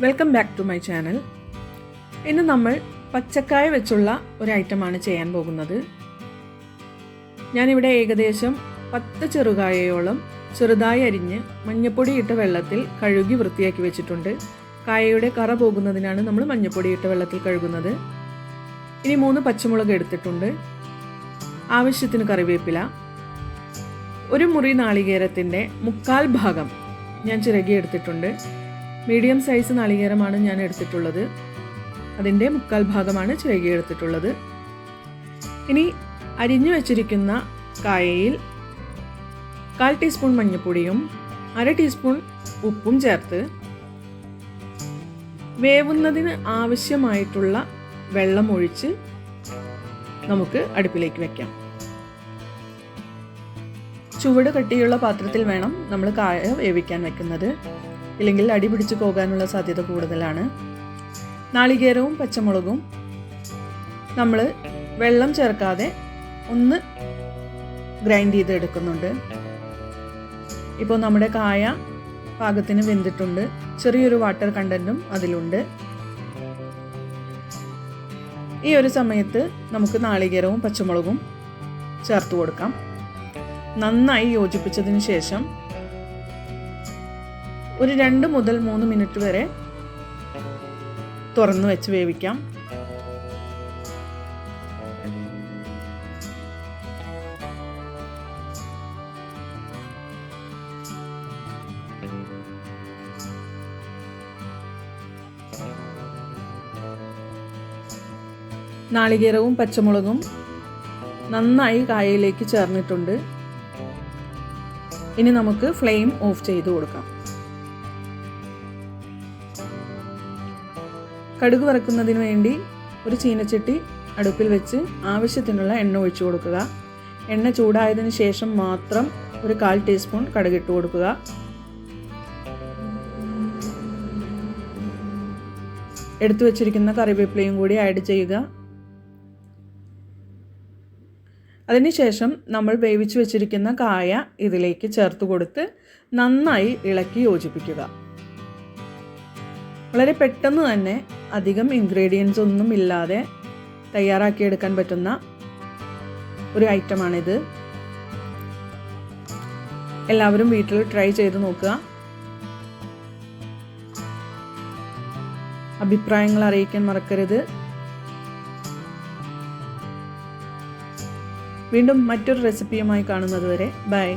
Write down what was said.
Welcome back to my channel. ഇന്ന് നമ്മൾ പച്ചക്കായ വെച്ചുള്ള ഒരു ഐറ്റമാണ് ചെയ്യാൻ പോകുന്നത്. ഞാനിവിടെ ഏകദേശം 10 ചെറുകായയോളം ചെറുതായി അരിഞ്ഞ് മഞ്ഞപ്പൊടി ഇട്ട വെള്ളത്തിൽ കഴുകി വൃത്തിയാക്കി വെച്ചിട്ടുണ്ട്. കായയുടെ കറ പോകുന്നതിനാണ് നമ്മൾ മഞ്ഞപ്പൊടി ഇട്ട വെള്ളത്തിൽ കഴുകുന്നത്. ഇനി 3 പച്ചമുളക് എടുത്തിട്ടുണ്ട്. ആവശ്യത്തിന് കറിവേപ്പില, ഒരു മുറി നാളികേരത്തിൻ്റെ 1/4 ഭാഗം ഞാൻ ചിരകി എടുത്തിട്ടുണ്ട്. മീഡിയം സൈസ് നാളികേരമാണ് ഞാൻ എടുത്തിട്ടുള്ളത്. അതിൻ്റെ 1/4 ഭാഗമാണ് ചിരകി എടുത്തിട്ടുള്ളത്. ഇനി അരിഞ്ഞു വെച്ചിരിക്കുന്ന കായയിൽ 1/4 ടീസ്പൂൺ മഞ്ഞൾപ്പൊടിയും 1/2 ടീസ്പൂൺ ഉപ്പും ചേർത്ത് വേവുന്നതിന് ആവശ്യമായിട്ടുള്ള വെള്ളം ഒഴിച്ച് നമുക്ക് അടുപ്പിലേക്ക് വയ്ക്കാം. ചുവട് കട്ടിയുള്ള പാത്രത്തിൽ വേണം നമ്മൾ കായ വേവിക്കാൻ വെക്കുന്നത്, ഇല്ലെങ്കിൽ അടി പിടിച്ച് പോകാനുള്ള സാധ്യത കൂടുതലാണ്. നാളികേരവും പച്ചമുളകും നമ്മൾ വെള്ളം ചേർക്കാതെ ഒന്ന് ഗ്രൈൻഡ് ചെയ്തെടുക്കുന്നുണ്ട്. ഇപ്പോൾ നമ്മുടെ കായ പാകത്തിന് വെന്തിട്ടുണ്ട്. ചെറിയൊരു വാട്ടർ കണ്ടൻറ്റും അതിലുണ്ട്. ഈ ഒരു സമയത്ത് നമുക്ക് നാളികേരവും പച്ചമുളകും ചേർത്ത് കൊടുക്കാം. നന്നായി യോജിപ്പിച്ചതിന് ശേഷം ഒരു 2 മുതൽ 3 മിനിറ്റ് വരെ തുറന്നു വെച്ച് വേവിക്കാം. നാളികേരവും പച്ചമുളകും നന്നായി കായയിലേക്ക് ചേർന്നിട്ടുണ്ട്. ഇനി നമുക്ക് ഫ്ലെയിം ഓഫ് ചെയ്ത് കൊടുക്കാം. കടുക് വറക്കുന്നതിന് വേണ്ടി ഒരു ചീനച്ചട്ടി അടുപ്പിൽ വെച്ച് ആവശ്യത്തിനുള്ള എണ്ണ ഒഴിച്ചു കൊടുക്കുക. എണ്ണ ചൂടായതിനു ശേഷം മാത്രം ഒരു 1/4 ടീസ്പൂൺ കടുകിട്ട് കൊടുക്കുക. എടുത്തു വച്ചിരിക്കുന്ന കറിവേപ്പിലയും കൂടി ആഡ് ചെയ്യുക. അതിനുശേഷം നമ്മൾ വേവിച്ചു വെച്ചിരിക്കുന്ന കായ ഇതിലേക്ക് ചേർത്ത് കൊടുത്ത് നന്നായി ഇളക്കി യോജിപ്പിക്കുക. വളരെ പെട്ടെന്ന് തന്നെ അധികം ഇൻഗ്രീഡിയൻസ് ഒന്നും ഇല്ലാതെ തയ്യാറാക്കിയെടുക്കാൻ പറ്റുന്ന ഒരു ഐറ്റമാണിത്. എല്ലാവരും വീട്ടിൽ ട്രൈ ചെയ്ത് നോക്കുക. അഭിപ്രായങ്ങൾ അറിയിക്കാൻ മറക്കരുത്. വീണ്ടും മറ്റൊരു റെസിപ്പിയുമായി കാണുന്നത് വരെ ബൈ.